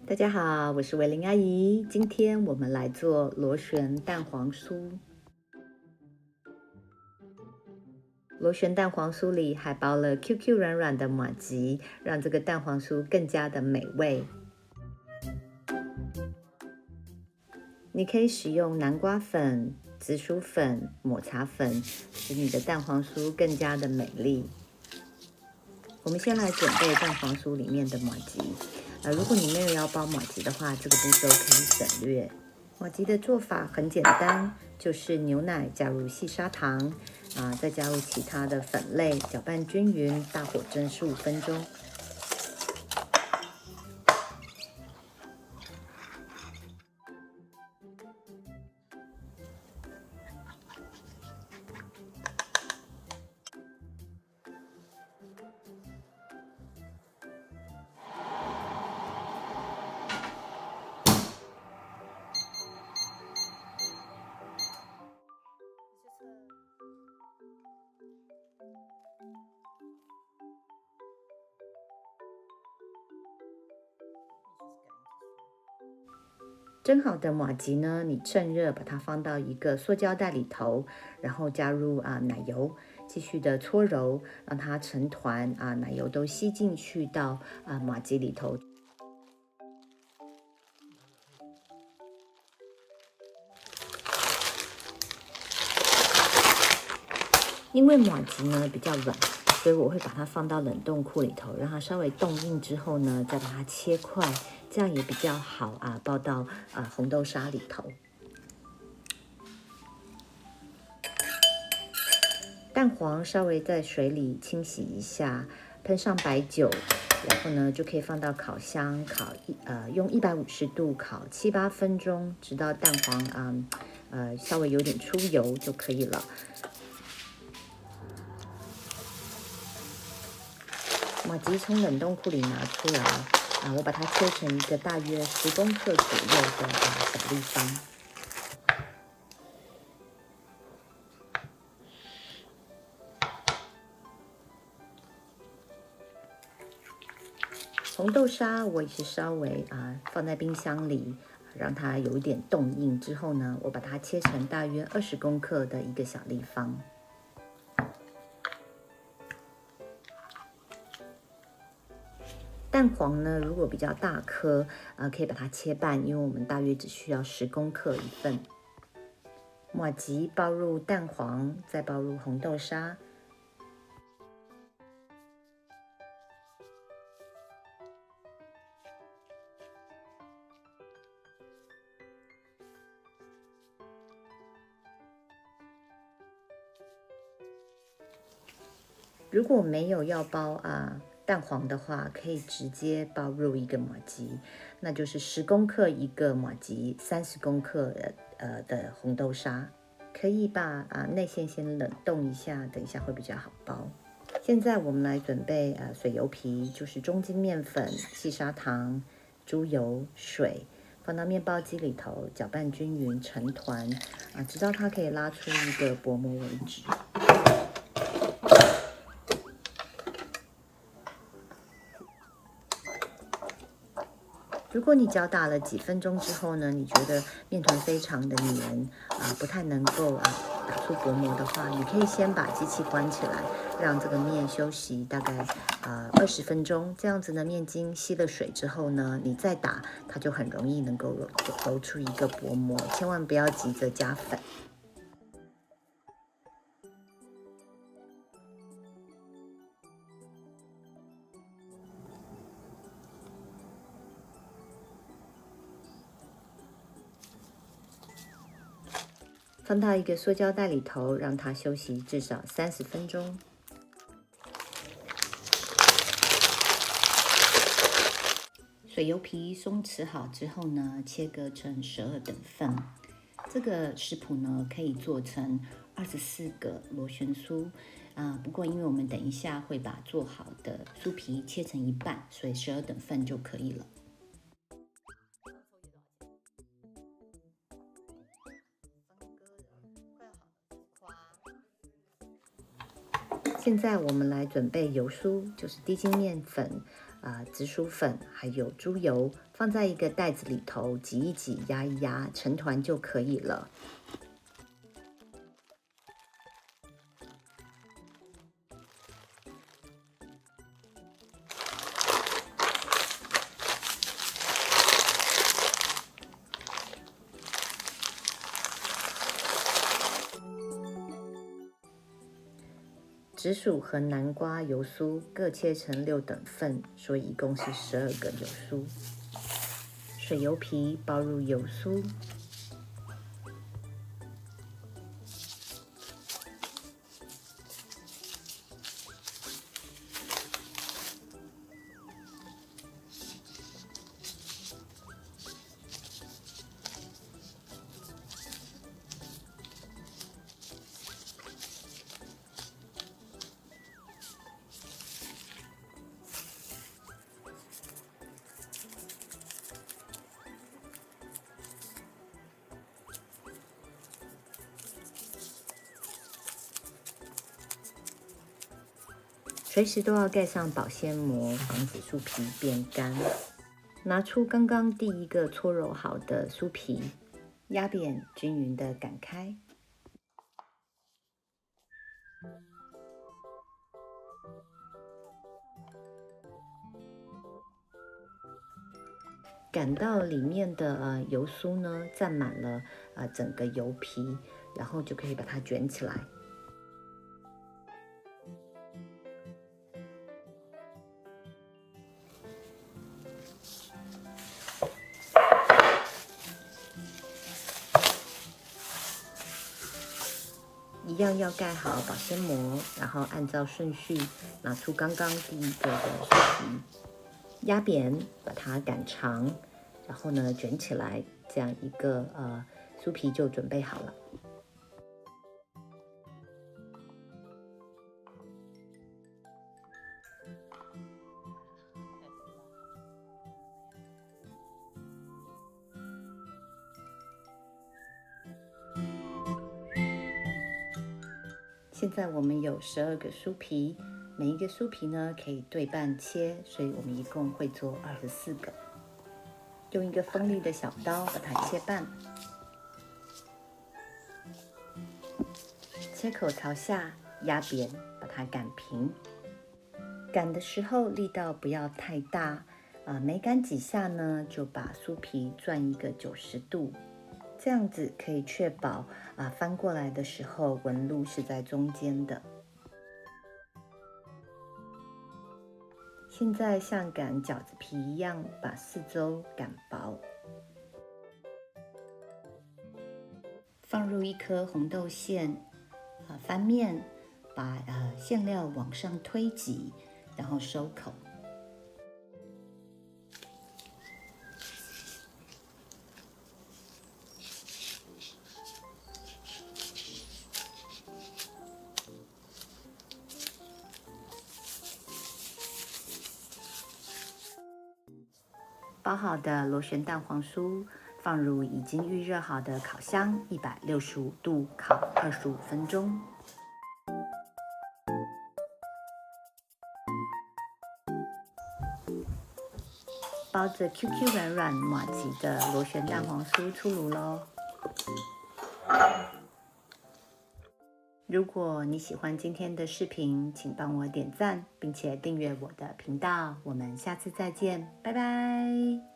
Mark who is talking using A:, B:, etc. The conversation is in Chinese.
A: 大家好，我是维玲阿姨。今天我们来做螺旋蛋黄酥。螺旋蛋黄酥里还包了 QQ 软软的麻糬，让这个蛋黄酥更加的美味。你可以使用南瓜粉、紫薯粉、抹茶粉，使你的蛋黄酥更加的美丽。我们先来准备蛋黄酥里面的麻糬。如果你没有要包麻糬的话，这个步骤可以省略。麻糬的做法很简单，就是牛奶加入细砂糖，再加入其他的粉类，搅拌均匀，大火蒸15分钟。蒸好的麻糬呢，你趁热把它放到一个塑胶袋里头，然后加入奶油，继续的搓揉，让它成团奶油都吸进去到麻糬里头。因为麻糬呢比较软，所以我会把它放到冷冻库里头，让它稍微冻硬之后呢，再把它切块，这样也比较好包到红豆沙里头。蛋黄稍微在水里清洗一下，喷上白酒，然后呢就可以放到烤箱用150度烤7、8分钟，直到蛋黄稍微有点出油就可以了。麻糬从冷冻库里拿出来我把它切成一个大约10公克左右的小立方。红豆沙我也是稍微放在冰箱里，让它有一点冻硬之后呢，我把它切成大约20公克的一个小立方。蛋黄呢，如果比较大颗可以把它切半，因为我们大约只需要10公克一份。麻糬包入蛋黄，再包入红豆沙。如果没有要包蛋黄的话，可以直接包入一个麻糬，那就是10公克一个麻糬，30公克的红豆沙。可以把内馅先冷冻一下，等一下会比较好包。现在我们来准备水油皮，就是中筋面粉、细砂糖、猪油、水，放到面包机里头搅拌均匀，成团直到它可以拉出一个薄膜为止。如果你搅打了几分钟之后呢，你觉得面团非常的黏不太能够打出薄膜的话，你可以先把机器关起来，让这个面休息大概20分钟。这样子呢，面筋吸了水之后呢，你再打，它就很容易能够揉出一个薄膜。千万不要急着加粉。放到一个塑胶袋里头，让它休息至少30分钟。水油皮松弛好之后呢，切割成12等份。这个食谱呢，可以做成24个螺旋酥不过因为我们等一下会把做好的酥皮切成一半，所以12等份就可以了。现在我们来准备油酥，就是低筋面粉紫薯粉还有猪油，放在一个袋子里头挤一挤、压一压，成团就可以了。紫薯和南瓜油酥各切成6等份，所以一共是12个油酥。水油皮包入油酥，随时都要盖上保鲜膜，防止酥皮变干。拿出刚刚第一个搓揉好的酥皮，压扁，均匀的擀开。擀到里面的油酥呢占满了整个油皮，然后就可以把它卷起来。一样要盖好保鲜膜，然后按照顺序拿出刚刚第一个的酥皮，压扁，把它擀长，然后呢卷起来，这样一个酥皮就准备好了。现在我们有12个酥皮，每一个酥皮呢可以对半切，所以我们一共会做24个。用一个锋利的小刀把它切半，切口朝下压扁，把它擀平。擀的时候力道不要太大，每擀几下呢，就把酥皮转一个90度。这样子可以确保翻过来的时候纹路是在中间的。现在像擀饺子皮一样，把四周擀薄，放入一颗红豆馅，翻面，把馅料往上推挤，然后收口。包好的螺旋蛋黄酥放入已经预热好的烤箱，165度烤25分钟。包着 QQ 软软麻吉的螺旋蛋黄酥出炉咯。如果你喜欢今天的视频，请帮我点赞，并且订阅我的频道。我们下次再见，拜拜。